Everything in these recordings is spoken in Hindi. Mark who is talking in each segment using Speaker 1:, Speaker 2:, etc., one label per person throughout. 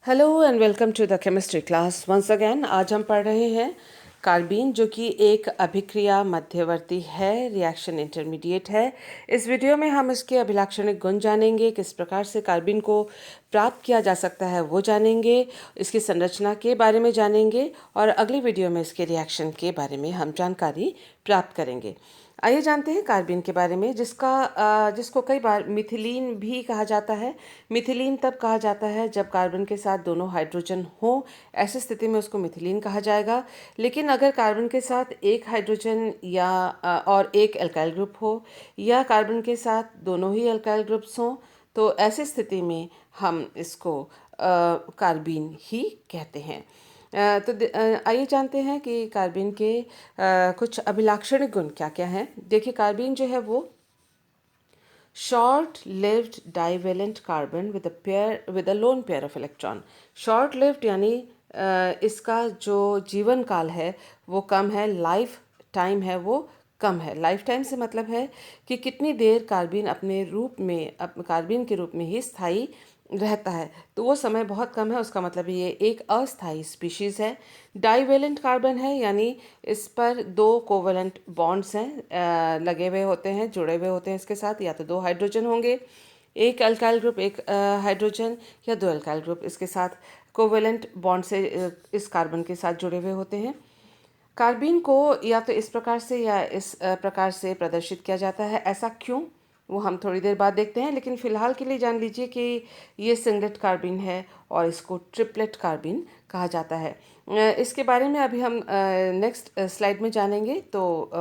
Speaker 1: Hello and welcome to the chemistry class once again. आज हम पढ़ रहे हैं कार्बीन, जो कि एक अभिक्रिया मध्यवर्ती है, रिएक्शन इंटरमीडिएट है। इस वीडियो में हम इसके अभिलाक्षणिक गुण जानेंगे, किस प्रकार से कार्बीन को प्राप्त किया जा सकता है वो जानेंगे, इसकी संरचना के बारे में जानेंगे और अगली वीडियो में इसके रिएक्शन के बारे में हम जानकारी प्राप्त करेंगे। आइए जानते हैं कार्बीन के बारे में, जिसको कई बार मिथिलीन भी कहा जाता है। मिथिलीन तब कहा जाता है जब कार्बन के साथ दोनों हाइड्रोजन हो, ऐसी स्थिति में उसको मिथिलीन कहा जाएगा। लेकिन अगर कार्बन के साथ एक हाइड्रोजन या और एक एल्काइल ग्रुप हो, या कार्बन के साथ दोनों ही एल्काइल ग्रुप्स हों, तो ऐसी स्थिति में हम इसको कार्बीन ही कहते हैं। आइए जानते हैं कि कार्बन के कुछ अभिलाक्षणिक गुण क्या क्या हैं। देखिए, कार्बन जो है वो short lived divalent carbon with a lone pair of electron. Short lived यानी इसका जो जीवन काल है वो कम है, लाइफ टाइम है वो कम है। लाइफ टाइम से मतलब है कि कितनी देर कार्बन अपने रूप में, कार्बन के रूप में ही स्थायी रहता है, तो वो समय बहुत कम है। उसका मतलब ये एक अस्थायी स्पीशीज़ है। डाइवेलेंट कार्बन है, यानी इस पर दो कोवेलेंट बॉन्ड्स हैं, लगे हुए होते हैं, जुड़े हुए होते हैं इसके साथ। या तो दो हाइड्रोजन होंगे, एक अल्काइल ग्रुप, एक हाइड्रोजन, या दो अल्काइल ग्रुप इसके साथ कोवेलेंट बॉन्ड से इस कार्बन के साथ जुड़े हुए होते हैं। कार्बीन को या तो इस प्रकार से या इस प्रकार से प्रदर्शित किया जाता है। ऐसा क्यों, वो हम थोड़ी देर बाद देखते हैं, लेकिन फ़िलहाल के लिए जान लीजिए कि ये सिंगलेट कार्बीन है और इसको ट्रिपलेट कार्बीन कहा जाता है। इसके बारे में अभी हम नेक्स्ट स्लाइड में जानेंगे, तो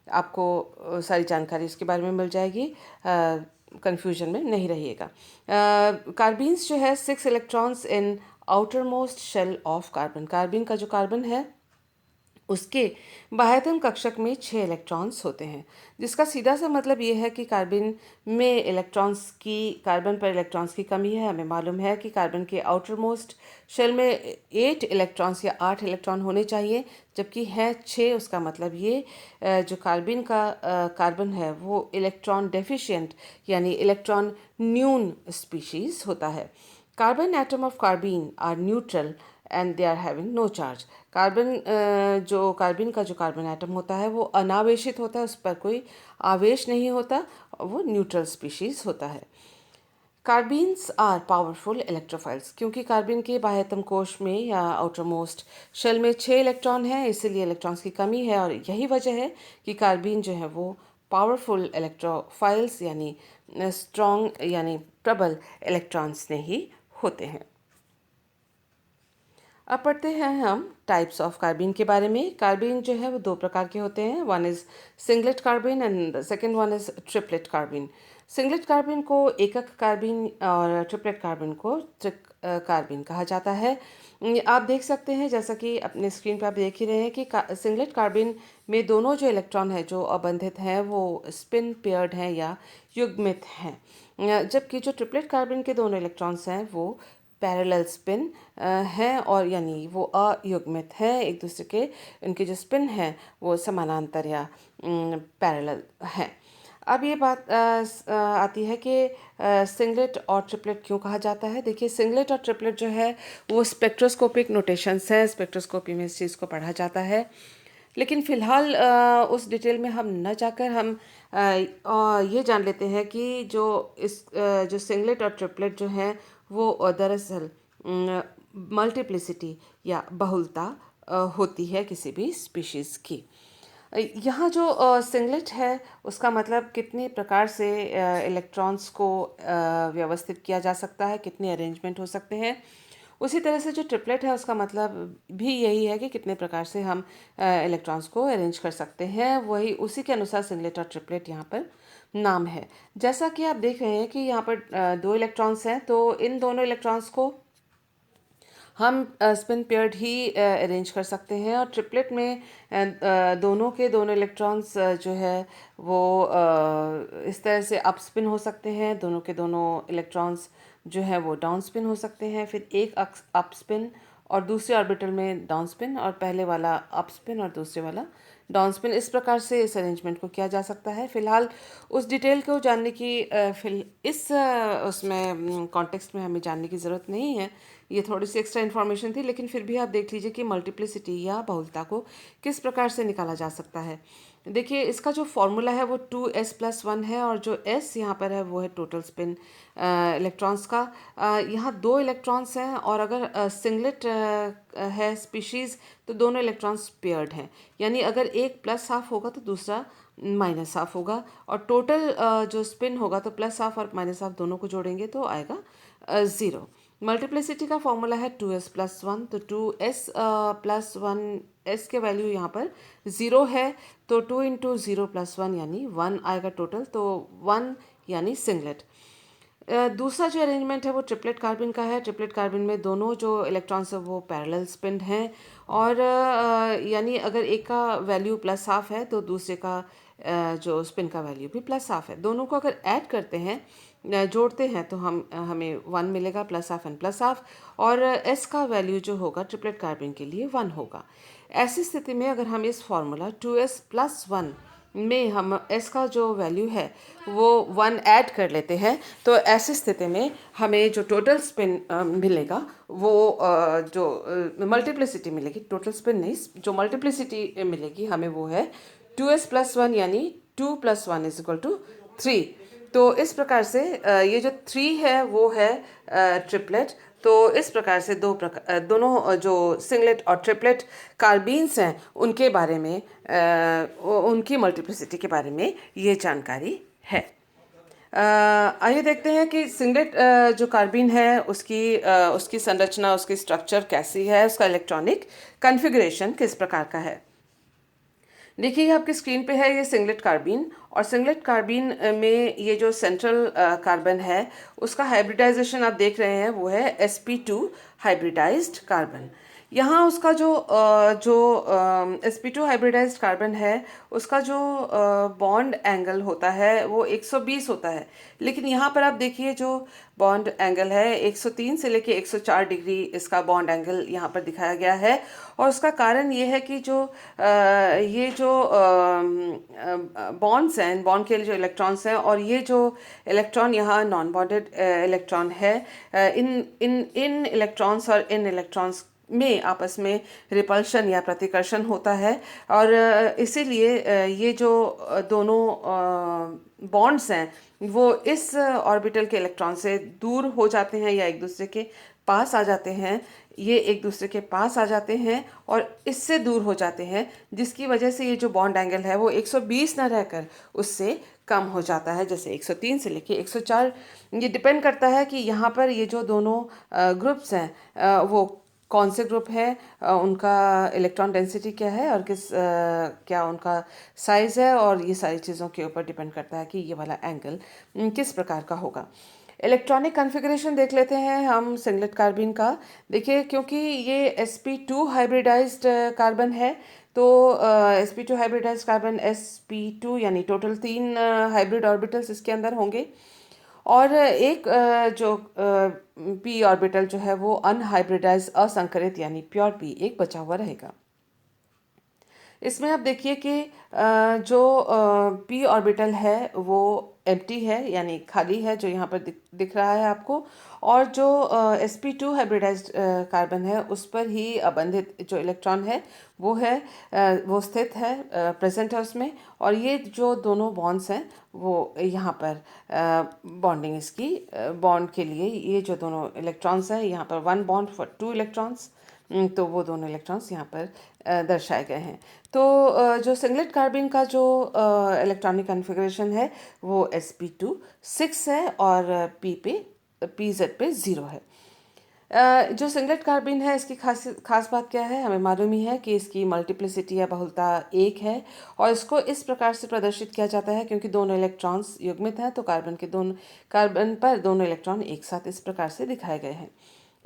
Speaker 1: आपको सारी जानकारी इसके बारे में मिल जाएगी, कन्फ्यूजन में नहीं रहिएगा। कार्बीन्स जो है 6 electrons in outermost shell of carbon. Carbon का जो कार्बन है उसके बाह्यतम कक्षक में 6 इलेक्ट्रॉन्स होते हैं, जिसका सीधा सा मतलब ये है कि कार्बन पर इलेक्ट्रॉन्स की कमी है। हमें मालूम है कि कार्बन के आउटर मोस्ट शेल में 8 इलेक्ट्रॉन्स या 8 इलेक्ट्रॉन होने चाहिए, जबकि है 6। उसका मतलब ये जो कार्बन है वो इलेक्ट्रॉन डेफिशिएंट यानी इलेक्ट्रॉन न्यून स्पीशीज होता है। Carbon atom of carbene are neutral and they are having no charge. Carbon का जो कार्बन एटम होता है वो अनावेशित होता है, उस पर कोई आवेश नहीं होता, वो न्यूट्रल स्पीशीज होता है। कार्बीन्स आर पावरफुल इलेक्ट्रोफाइल्स। क्योंकि कार्बन के बाह्यतम कोश में या आउटर मोस्ट शेल में 6 इलेक्ट्रॉन हैं, इसीलिए इलेक्ट्रॉन्स की कमी है, और यही वजह है कि कार्बीन जो है वो पावरफुल इलेक्ट्रोफाइल्स यानी स्ट्रॉन्ग यानी प्रबल इलेक्ट्रॉन्स ने ही होते हैं। अब पढ़ते हैं हम टाइप्स ऑफ कार्बीन के बारे में। कार्बीन जो है वो दो प्रकार के होते हैं, one is singlet carbene and second one is triplet carbene. Singlet carbene को एकक कार्बीन और ट्रिपलेट कार्बीन को त्रिक कार्बीन कहा जाता है। आप देख सकते हैं, जैसा कि अपने स्क्रीन पर आप देख ही रहे हैं, कि सिंगलेट कार्बीन में दोनों जो इलेक्ट्रॉन हैं जो अबंधित हैं वो स्पिन पेयर्ड हैं या युग्मित हैं, जबकि जो ट्रिपलेट कार्बीन के दोनों इलेक्ट्रॉन्स हैं वो पैरेलल स्पिन हैं, और यानी वो अयुग्मित हैं एक दूसरे के। उनके जो स्पिन हैं वो समानांतर या पैरेलल हैं। अब ये बात आती है कि सिंगलेट और ट्रिपलेट क्यों कहा जाता है। देखिए, सिंगलेट और ट्रिपलेट जो है वो स्पेक्ट्रोस्कोपिक नोटेशंस हैं, स्पेक्ट्रोस्कोपी में इस चीज़ को पढ़ा जाता है। लेकिन फ़िलहाल उस डिटेल में हम न जाकर हम ये जान लेते हैं कि जो सिंगलेट और ट्रिपलेट जो हैं वो दरअसल मल्टीप्लिसिटी या बहुलता होती है किसी भी स्पीशीज़ की। यहाँ जो सिंगलेट है उसका मतलब कितने प्रकार से इलेक्ट्रॉन्स को व्यवस्थित किया जा सकता है, कितने अरेंजमेंट हो सकते हैं। उसी तरह से जो ट्रिपलेट है उसका मतलब भी यही है कि कितने प्रकार से हम इलेक्ट्रॉन्स को अरेंज कर सकते हैं। वही उसी के अनुसार सिंगलेट और ट्रिपलेट यहाँ पर नाम है। जैसा कि आप देख रहे हैं कि यहाँ पर दो इलेक्ट्रॉन्स हैं, तो इन दोनों इलेक्ट्रॉन्स को हम स्पिन पेयर्ड ही अरेंज कर सकते हैं। और ट्रिपलेट में दोनों के दोनों इलेक्ट्रॉन्स जो है वो इस तरह से अप स्पिन हो सकते हैं, दोनों के दोनों इलेक्ट्रॉन्स जो है वो डाउन स्पिन हो सकते हैं, फिर एक अप स्पिन और दूसरे ऑर्बिटल में डाउन स्पिन, और पहले वाला अप स्पिन और दूसरे वाला डाउन स्पिन। इस प्रकार से इस अरेंजमेंट को किया जा सकता है। फिलहाल उस डिटेल को जानने की उसमें कॉन्टेक्स्ट में हमें जानने की ज़रूरत नहीं है। ये थोड़ी सी एक्स्ट्रा इन्फॉर्मेशन थी, लेकिन फिर भी आप देख लीजिए कि मल्टीप्लिसिटी या बहुलता को किस प्रकार से निकाला जा सकता है। देखिए, इसका जो फॉर्मूला है वो 2s+1 है, और जो s यहाँ पर है वो है टोटल स्पिन इलेक्ट्रॉन्स का। यहाँ 2 इलेक्ट्रॉन्स हैं, और अगर सिंगलेट है स्पीशीज़ तो दोनों इलेक्ट्रॉन्स पेयर्ड हैं, यानी अगर एक प्लस हाफ होगा तो दूसरा माइनस हाफ होगा, और टोटल जो स्पिन होगा तो प्लस हाफ और माइनस हाफ दोनों को जोड़ेंगे तो आएगा 0। मल्टीप्लिसिटी का फॉर्मूला है 2s+1, तो 2s+1 s के वैल्यू यहाँ पर 0 है, तो 2 इंटू 0+1 यानी 1 आएगा टोटल, तो 1 यानी सिंगलेट। दूसरा जो अरेंजमेंट है वो ट्रिपलेट कार्बन का है। ट्रिपलेट कार्बन में दोनों जो इलेक्ट्रॉन्स है वो पैरेलल स्पिन हैं, और यानी अगर एक का वैल्यू प्लस हाफ है तो दूसरे का जो स्पिन का वैल्यू भी प्लस हाफ है। दोनों को अगर ऐड करते हैं, जोड़ते हैं, तो हमें 1 मिलेगा, plus half and plus half, और एस का वैल्यू जो होगा ट्रिपलेट कार्बन के लिए 1 होगा। ऐसी स्थिति में अगर हम इस फॉर्मूला 2s+1 में हम s का जो वैल्यू है वो 1 ऐड कर लेते हैं, तो ऐसी स्थिति में हमें जो टोटल स्पिन मिलेगा वो जो मल्टीप्लिसिटी मिलेगी, टोटल स्पिन नहीं, जो मल्टीप्लिसिटी मिलेगी हमें वो है 2s+1, यानी 2 + 1 = 3। तो इस प्रकार से ये जो 3 है वो है ट्रिपलेट। तो इस प्रकार से दोनों जो सिंगलेट और ट्रिपलेट कार्बीन्स हैं उनके बारे में उनकी मल्टीप्लिसिटी के बारे में ये जानकारी है। आइए देखते हैं कि सिंगलेट जो कार्बीन है उसकी संरचना, उसकी स्ट्रक्चर कैसी है, उसका इलेक्ट्रॉनिक कॉन्फ़िगरेशन किस प्रकार का है। देखिए, आपकी स्क्रीन पे है ये सिंगलेट कार्बीन, और सिंगलेट कार्बीन में ये जो सेंट्रल कार्बन है उसका हाइब्रिडाइजेशन आप देख रहे हैं वो है sp2 हाइब्रिडाइज्ड कार्बन। यहाँ उसका जो sp2 हाइब्रिडाइज्ड कार्बन है उसका जो बॉन्ड एंगल होता है वो 120 होता है, लेकिन यहाँ पर आप देखिए जो बॉन्ड एंगल है 103 से लेके 104 डिग्री इसका बॉन्ड एंगल यहाँ पर दिखाया गया है। और उसका कारण ये है कि ये जो बॉन्ड्स हैं, बॉन्ड के जो इलेक्ट्रॉन्स हैं, और ये जो इलेक्ट्रॉन यहाँ नॉन बॉन्डेड इलेक्ट्रॉन है, इन इलेक्ट्रॉन्स और इन इलेक्ट्रॉन्स में आपस में रिपल्शन या प्रतिकर्षण होता है, और इसीलिए ये जो दोनों बॉन्ड्स हैं वो इस ऑर्बिटल के इलेक्ट्रॉन से दूर हो जाते हैं या एक दूसरे के पास आ जाते हैं। ये एक दूसरे के पास आ जाते हैं और इससे दूर हो जाते हैं, जिसकी वजह से ये जो बॉन्ड एंगल है वो 120 ना रहकर उससे कम हो जाता है, जैसे 103 से लेके 104। ये डिपेंड करता है कि यहाँ पर ये जो दोनों ग्रुप्स हैं वो कौन से ग्रुप है, उनका इलेक्ट्रॉन डेंसिटी क्या है, और क्या उनका साइज़ है, और ये सारी चीज़ों के ऊपर डिपेंड करता है कि ये वाला एंगल किस प्रकार का होगा। इलेक्ट्रॉनिक कॉन्फ़िगरेशन देख लेते हैं हम सिंगलेट कार्बन का। देखिए, क्योंकि ये sp2 हाइब्रिडाइज्ड कार्बन है, तो sp2 हाइब्रिडाइज्ड कार्बन sp2 यानी टोटल 3 हाइब्रिड ऑर्बिटल्स इसके अंदर होंगे, और एक जो p ऑर्बिटल जो है वो अनहाइब्रिडाइज्ड असंकरित यानी प्योर p एक बचा हुआ रहेगा। इसमें आप देखिए कि जो p ऑर्बिटल है वो एम्प्टी है, यानी खाली है, जो यहाँ पर दिख रहा है आपको, और जो sp2 हाइब्रिडाइज्ड कार्बन है उस पर ही अबंधित जो इलेक्ट्रॉन है वो स्थित है, प्रेजेंट है उसमें, और ये जो दोनों बॉन्ड्स हैं वो यहाँ पर बॉन्डिंग इसकी बॉन्ड के लिए ये जो दोनों इलेक्ट्रॉन्स हैं यहाँ पर 1 बॉन्ड फॉर 2 इलेक्ट्रॉन्स, तो वो दोनों इलेक्ट्रॉन्स यहाँ पर दर्शाए गए हैं। तो जो सिंगलेट कार्बन का जो इलेक्ट्रॉनिक कॉन्फ़िगरेशन है वो sp2 6 है, और pz पे 0 है। जो सिंगलेट कार्बन है इसकी खास बात क्या है, हमें मालूम ही है कि इसकी मल्टीप्लिसिटी या बहुलता 1 है, और इसको इस प्रकार से प्रदर्शित किया जाता है क्योंकि दोनों इलेक्ट्रॉन्स युग्मित हैं, तो कार्बन पर दोनों इलेक्ट्रॉन एक साथ इस प्रकार से दिखाए गए हैं।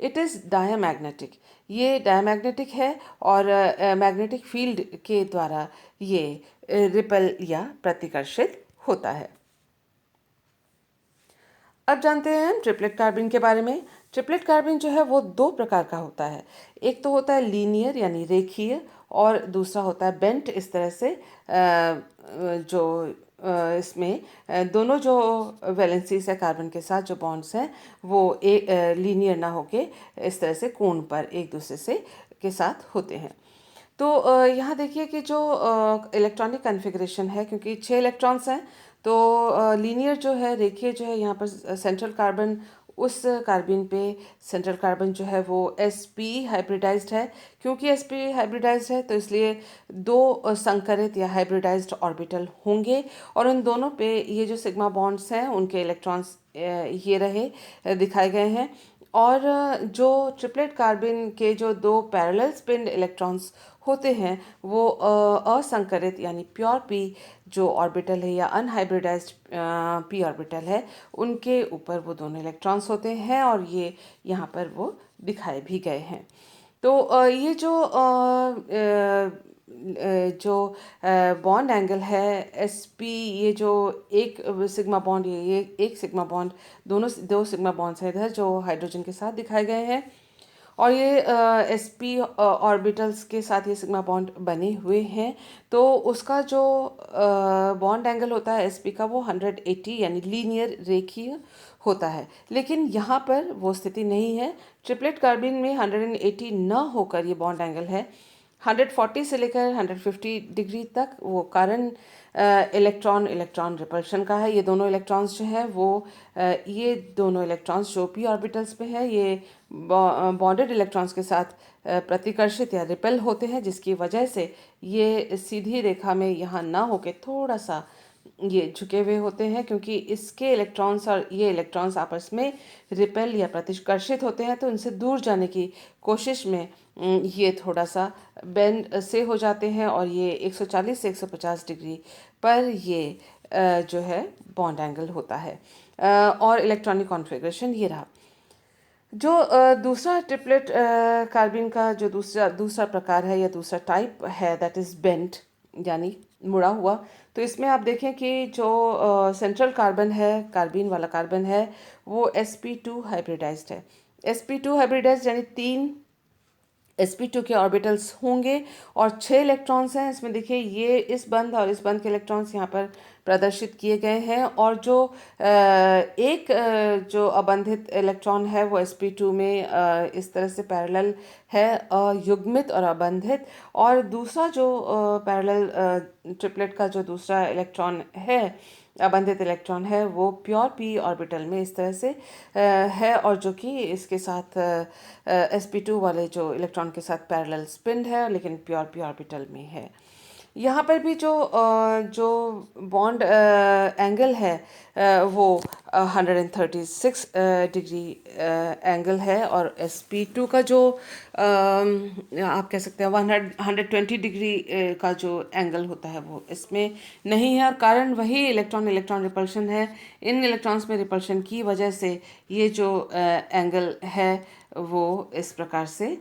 Speaker 1: इट इज़ डायमैग्नेटिक, ये डायमैग्नेटिक है, और मैग्नेटिक फील्ड के द्वारा ये रिपल या प्रतिकर्षित होता है। अब जानते हैं हम ट्रिपलेट कार्बन के बारे में। ट्रिपलेट कार्बन जो है वो दो प्रकार का होता है। एक तो होता है लीनियर यानी रेखीय, और दूसरा होता है बेंट। इस तरह से जो इसमें दोनों जो वैलेंसीज है कार्बन के साथ जो बॉन्ड्स हैं वो एक लीनियर ना होके इस तरह से कोण पर एक दूसरे से के साथ होते हैं। तो यहाँ देखिए कि जो इलेक्ट्रॉनिक कन्फिग्रेशन है, क्योंकि 6 इलेक्ट्रॉन्स हैं, तो लीनियर जो है, रेखीय जो है, यहाँ पर सेंट्रल कार्बन, उस कार्बन पे सेंट्रल कार्बन जो है वो sp हाइब्रिडाइज्ड है। क्योंकि sp हाइब्रिडाइज्ड है तो इसलिए दो संकरित या हाइब्रिडाइज्ड ऑर्बिटल होंगे, और उन दोनों पे ये जो सिग्मा बॉन्ड्स हैं उनके इलेक्ट्रॉन्स ये रहे दिखाए गए हैं। और जो ट्रिपलेट कार्बन के जो दो पैरेलल स्पिन्ड इलेक्ट्रॉन्स होते हैं वो असंकरित यानी प्योर पी जो ऑर्बिटल है या अनहाइब्रिडाइज्ड पी ऑर्बिटल है, उनके ऊपर वो दोनों इलेक्ट्रॉन्स होते हैं, और ये यहाँ पर वो दिखाए भी गए हैं। तो ये जो बॉन्ड एंगल है sp, ये जो एक सिग्मा बॉन्ड, ये एक सिग्मा बॉन्ड, दो सिग्मा बॉन्ड्स हैं इधर जो हाइड्रोजन के साथ दिखाए गए हैं, और ये sp ऑर्बिटल्स के साथ ये सिग्मा बॉन्ड बने हुए हैं। तो उसका जो बॉन्ड एंगल होता है sp का वो 180 यानी लीनियर रेखीय होता है। लेकिन यहाँ पर वो स्थिति नहीं है। ट्रिपलेट कार्बन में 180 न होकर ये बॉन्ड एंगल है 140 से लेकर 150 डिग्री तक। वो कारण इलेक्ट्रॉन इलेक्ट्रॉन रिपल्शन का है। ये दोनों इलेक्ट्रॉन्स जो हैं वो ये दोनों इलेक्ट्रॉन्स जो पी ऑर्बिटल्स पे है ये बॉन्डेड इलेक्ट्रॉन्स के साथ प्रतिकर्षित या रिपेल होते हैं, जिसकी वजह से ये सीधी रेखा में यहाँ ना होके थोड़ा सा ये झुके हुए होते हैं, क्योंकि इसके इलेक्ट्रॉन्स और ये इलेक्ट्रॉन्स आपस में रिपेल या प्रतिकर्षित होते हैं, तो इनसे दूर जाने की कोशिश में ये थोड़ा सा बेंड से हो जाते हैं, और ये 140 से 150 डिग्री पर ये जो है बॉन्ड एंगल होता है। और इलेक्ट्रॉनिक कॉन्फ़िगरेशन ये रहा। जो दूसरा ट्रिपलेट कार्बन का जो दूसरा प्रकार है या दूसरा टाइप है, दैट इज़ बेंट यानी मुड़ा हुआ। तो इसमें आप देखें कि जो सेंट्रल कार्बन है, कार्बन वाला कार्बन है, वो sp2 हाइब्रिडाइज्ड है। sp2 हाइब्रिडाइज्ड यानी 3 sp2 के ऑर्बिटल्स होंगे, और 6 इलेक्ट्रॉन्स हैं इसमें। देखिए ये इस बंध और इस बंध के इलेक्ट्रॉन्स यहाँ पर प्रदर्शित किए गए हैं, और जो एक जो अबंधित इलेक्ट्रॉन है वो sp2 में इस तरह से पैरेलल है, युग्मित और अबंधित। और दूसरा जो पैरेलल ट्रिपलेट का जो दूसरा इलेक्ट्रॉन है, अबंधित इलेक्ट्रॉन है, वो प्योर पी ऑर्बिटल में इस तरह से है, और जो कि इसके साथ sp2 वाले जो इलेक्ट्रॉन के साथ पैरेलल स्पिन है, लेकिन प्योर पी ऑर्बिटल में है। यहाँ पर भी जो बॉन्ड एंगल है वो 136 डिग्री एंगल है, और sp2 का जो आप कह सकते हैं 120 डिग्री का जो एंगल होता है वो इसमें नहीं है, और कारण वही इलेक्ट्रॉन इलेक्ट्रॉन रिपल्शन है। इन इलेक्ट्रॉन्स में रिपल्शन की वजह से ये जो एंगल है वो इस प्रकार से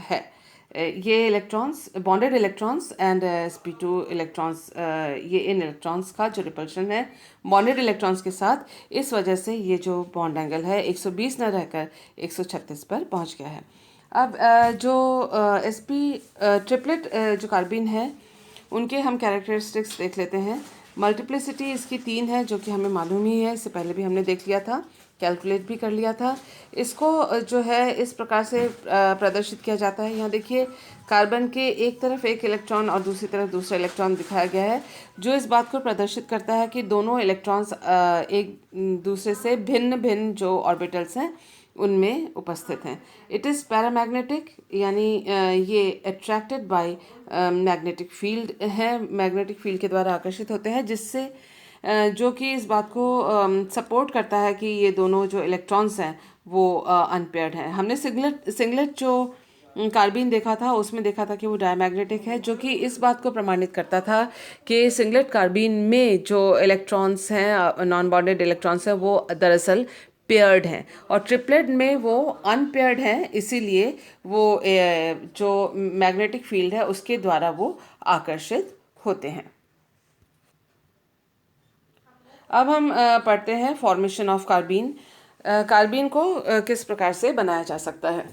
Speaker 1: है। ये electrons, bonded electrons and sp2 electrons, ये इन इलेक्ट्रॉन्स का जो रिपल्शन है बॉन्डेड इलेक्ट्रॉन्स के साथ, इस वजह से ये जो बॉन्ड एंगल है 120 न रहकर 136 पर पहुंच गया है। अब जो sp ट्रिपलेट जो कार्बन है उनके हम कैरेक्टरिस्टिक्स देख लेते हैं। मल्टीप्लिसिटी इसकी 3 है, जो कि हमें मालूम ही है, इससे पहले भी हमने देख लिया था, कैलकुलेट भी कर लिया था। इसको जो है इस प्रकार से प्रदर्शित किया जाता है। यहाँ देखिए कार्बन के एक तरफ एक इलेक्ट्रॉन और दूसरी तरफ दूसरा इलेक्ट्रॉन दिखाया गया है, जो इस बात को प्रदर्शित करता है कि दोनों इलेक्ट्रॉन्स एक दूसरे से भिन्न भिन्न जो ऑर्बिटल्स हैं उनमें उपस्थित हैं। इट इज़ पैरामैग्नेटिक यानी ये अट्रैक्टेड बाय मैग्नेटिक फील्ड है, मैग्नेटिक फील्ड के द्वारा आकर्षित होते हैं, जिससे जो कि इस बात को सपोर्ट करता है कि ये दोनों जो इलेक्ट्रॉन्स हैं वो अनपेयर्ड हैं। हमने सिंगलेट जो कार्बन देखा था उसमें देखा था कि वो डायमैग्नेटिक है, जो कि इस बात को प्रमाणित करता था कि सिंगलेट कार्बन में जो इलेक्ट्रॉन्स हैं, नॉन बॉन्डेड इलेक्ट्रॉन्स हैं, वो दरअसल पेयर्ड हैं, और ट्रिपलेट में वो अनपेयर्ड हैं, इसीलिए वो जो मैग्नेटिक फील्ड है उसके द्वारा वो आकर्षित होते हैं। अब हम पढ़ते हैं फॉर्मेशन ऑफ कार्बन। कार्बीन को किस प्रकार से बनाया जा सकता है।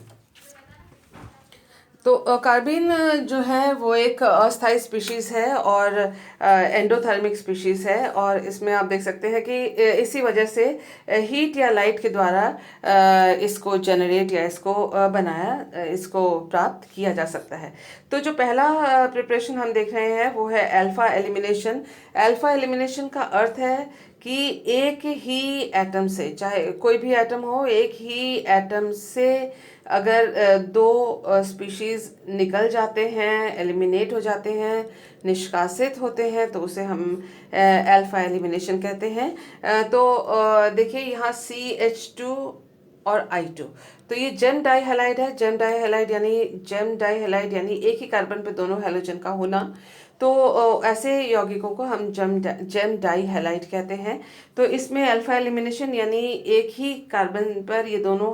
Speaker 1: तो कार्बीन जो है वो एक अस्थायी स्पीशीज़ है और एंडोथर्मिक स्पीशीज़ है, और इसमें आप देख सकते हैं कि इसी वजह से हीट या लाइट के द्वारा इसको जनरेट या इसको इसको प्राप्त किया जा सकता है। तो जो पहला प्रिपरेशन हम देख रहे हैं वो है अल्फा एलिमिनेशन। अल्फा एलिमिनेशन का अर्थ है कि एक ही एटम से, चाहे कोई भी एटम हो, एक ही एटम से अगर दो स्पीशीज निकल जाते हैं, एलिमिनेट हो जाते हैं, निष्कासित होते हैं, तो उसे हम अल्फा एलिमिनेशन कहते हैं। देखिए यहाँ CH2 और I2, तो ये जेम डाई हैलाइड है। जेम डाई हैलाइड यानी एक ही कार्बन पे दोनों हैलोजन का होना। तो ऐसे यौगिकों को हम जेम डाई हैलाइड कहते हैं। तो इसमें अल्फा एलिमिनेशन यानी एक ही कार्बन पर ये दोनों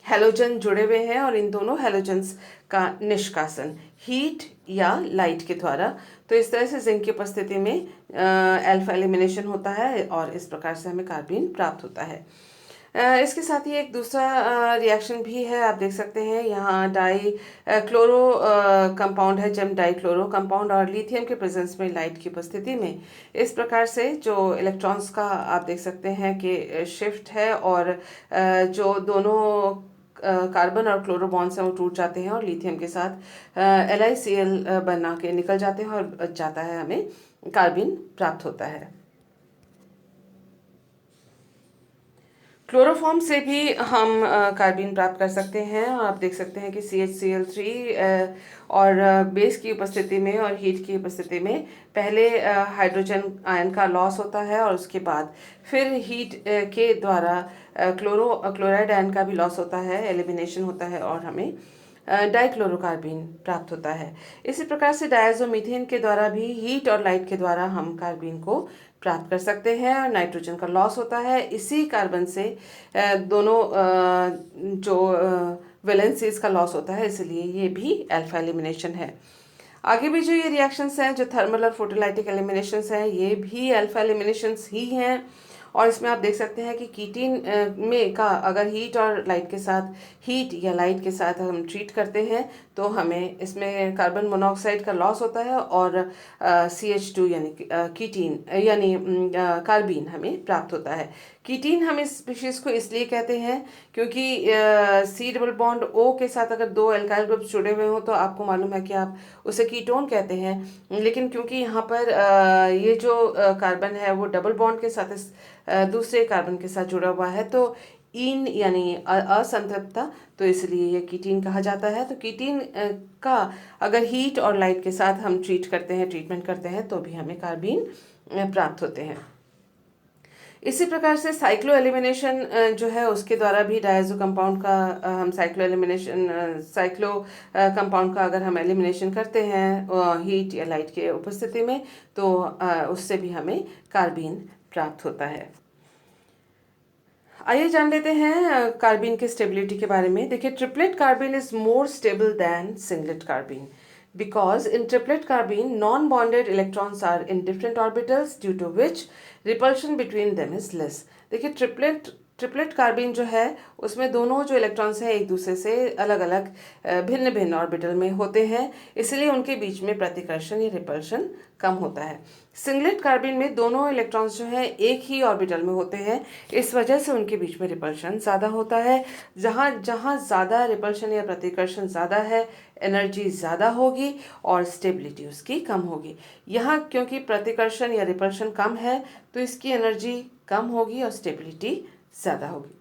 Speaker 1: हैलोजन जुड़े हुए हैं, और इन दोनों हैलोजन्स का निष्कासन हीट या लाइट के द्वारा। तो इस तरह से जिंक की उपस्थिति में अल्फा एलिमिनेशन होता है, और इस प्रकार से हमें कार्बीन प्राप्त होता है। इसके साथ ही एक दूसरा रिएक्शन भी है, आप देख सकते हैं यहाँ डाई क्लोरो कंपाउंड है, जेम डाई क्लोरो कंपाउंड, और लिथियम के प्रेजेंस में लाइट की उपस्थिति में इस प्रकार से जो इलेक्ट्रॉन्स का आप देख सकते हैं कि शिफ्ट है, और जो दोनों कार्बन और क्लोरो बॉन्ड्स हैं वो टूट जाते हैं, और लिथियम के साथ LiCl बना के निकल जाते हैं, और जाता है, हमें कार्बन प्राप्त होता है। क्लोरोफॉर्म से भी हम कार्बीन प्राप्त कर सकते हैं, और आप देख सकते हैं कि CHCl3 और बेस की उपस्थिति में और हीट की उपस्थिति में पहले हाइड्रोजन आयन का लॉस होता है, और उसके बाद फिर हीट के द्वारा क्लोराइड आयन का भी लॉस होता है, एलिमिनेशन होता है, और हमें डाइक्लोरोकार्बीन प्राप्त होता है। इसी प्रकार से डायज़ोमीथेन के द्वारा भी हीट और लाइट के द्वारा हम कार्बीन को प्राप्त कर सकते हैं, और नाइट्रोजन का लॉस होता है। इसी कार्बन से दोनों जो वैलेंसीज का लॉस होता है, इसलिए ये भी अल्फा एलिमिनेशन है। आगे भी जो ये रिएक्शंस हैं, जो थर्मल और फोटोलाइटिक एलिमिनेशंस हैं, ये भी अल्फा एलिमिनेशंस ही हैं। और इसमें आप देख सकते हैं कि कीटीन में का अगर हीट और लाइट के साथ, हीट या लाइट के साथ हम ट्रीट करते हैं, तो हमें इसमें कार्बन मोनोऑक्साइड का लॉस होता है, और CH2 यानी कीटीन यानी कार्बीन हमें प्राप्त होता है। कीटीन हम इस स्पीशीज़ को इसलिए कहते हैं क्योंकि C डबल बॉन्ड O के साथ अगर दो एल्काइल ग्रुप्स जुड़े हुए हों, तो आपको मालूम है कि आप उसे कीटोन कहते हैं। लेकिन क्योंकि यहाँ पर ये जो कार्बन है वो डबल बॉन्ड के साथ दूसरे कार्बन के साथ जुड़ा हुआ है, तो इन यानी असंतृप्तता, तो इसलिए ये कीटीन कहा जाता है। तो कीटीन का अगर हीट और लाइट के साथ हम ट्रीटमेंट करते हैं, तो भी हमें कार्बीन प्राप्त होते हैं। इसी प्रकार से साइक्लो एलिमिनेशन जो है, उसके द्वारा भी डायज़ो कंपाउंड का हम साइक्लो कंपाउंड का अगर हम एलिमिनेशन करते हैं हीट या लाइट के उपस्थिति में, तो उससे भी हमें कार्बीन प्राप्त होता है। आइए जान लेते हैं कार्बीन की स्टेबिलिटी के बारे में। देखिए, triplet carbene is more stable then singlet carbene because in triplet carbene non-bonded electrons are in different orbitals due to which repulsion between them is less। देखिए, ट्रिपलेट कार्बीन जो है उसमें दोनों जो इलेक्ट्रॉन्स हैं एक दूसरे से अलग अलग भिन्न भिन्न ऑर्बिटल में होते हैं, इसलिए उनके बीच में प्रतिकर्षण या रिपल्शन कम होता है। सिंगलेट कार्बीन में दोनों इलेक्ट्रॉन्स जो हैं एक ही ऑर्बिटल में होते हैं, इस वजह से उनके बीच में रिपल्शन ज़्यादा होता है। जहाँ जहाँ ज़्यादा रिपल्शन या प्रतिकर्षण ज़्यादा है, एनर्जी ज़्यादा होगी और स्टेबिलिटी उसकी कम होगी। यहाँ क्योंकि प्रतिकर्षण या रिपल्शन कम है, तो इसकी एनर्जी कम होगी और स्टेबिलिटी ज़्यादा होगी।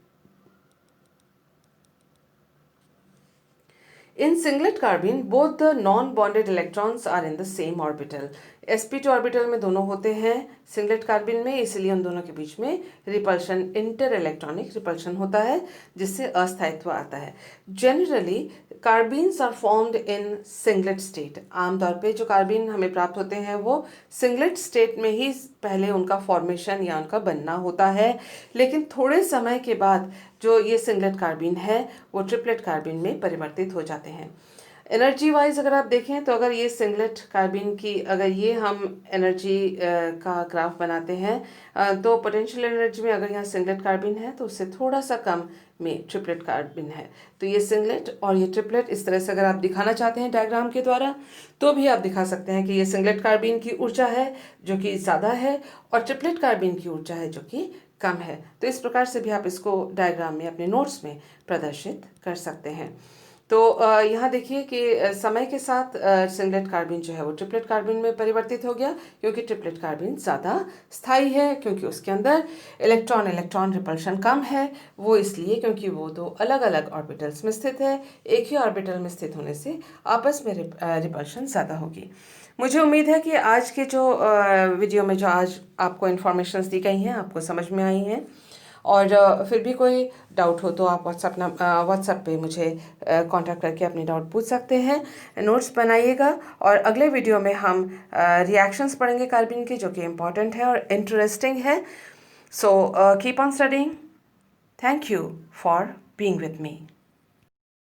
Speaker 1: In singlet carbene, both the non-bonded electrons are in the same orbital। sp2 orbital में दोनों होते हैं सिंगलेट कार्बीन में, इसलिए उन दोनों के बीच में रिपल्शन, इंटर इलेक्ट्रॉनिक रिपल्शन होता है, जिससे अस्थायित्व आता है। Generally carbenes are formed in singlet state. आमतौर पे जो कार्बीन हमें प्राप्त होते हैं वो सिंगलेट स्टेट में ही पहले उनका फॉर्मेशन या उनका बनना होता है, लेकिन थोड़े समय के बाद जो ये सिंगलेट कार्बीन है वो ट्रिपलेट कार्बीन में परिवर्तित हो जाते हैं। एनर्जी वाइज अगर आप देखें तो अगर ये सिंगलेट कार्बिन की अगर ये हम एनर्जी का ग्राफ बनाते हैं तो पोटेंशियल एनर्जी में अगर यहाँ सिंगलेट कार्बिन है तो उससे थोड़ा सा कम में ट्रिपलेट कार्बिन है। तो ये सिंगलेट और ये ट्रिपलेट इस तरह से अगर आप दिखाना चाहते हैं डायग्राम के द्वारा तो भी आप दिखा सकते हैं कि ये सिंगलेट कार्बिन की ऊर्जा है जो कि ज़्यादा है और ट्रिपलेट कार्बिन की ऊर्जा है जो कि कम है। तो इस प्रकार से भी आप इसको डायग्राम में अपने नोट्स में प्रदर्शित कर सकते हैं। तो यहाँ देखिए कि समय के साथ सिंगलेट कार्बिन जो है वो ट्रिपलेट कार्बिन में परिवर्तित हो गया क्योंकि ट्रिपलेट कार्बिन ज़्यादा स्थायी है, क्योंकि उसके अंदर इलेक्ट्रॉन इलेक्ट्रॉन रिपल्शन कम है। वो इसलिए क्योंकि वो दो अलग अलग ऑर्बिटल्स में स्थित है, एक ही ऑर्बिटल में स्थित होने से आपस में रिपल्शन ज़्यादा होगी। मुझे उम्मीद है कि आज के जो वीडियो में जो आज आपको इन्फॉर्मेशंस दी गई हैं आपको समझ में आई हैं। और फिर भी कोई डाउट हो तो आप व्हाट्सएप पे मुझे कांटेक्ट करके अपनी डाउट पूछ सकते हैं। नोट्स बनाइएगा और अगले वीडियो में हम रिएक्शंस पढ़ेंगे कार्बिन की, जो कि इम्पॉर्टेंट है और इंटरेस्टिंग है। So keep on studying. Thank you for being with me.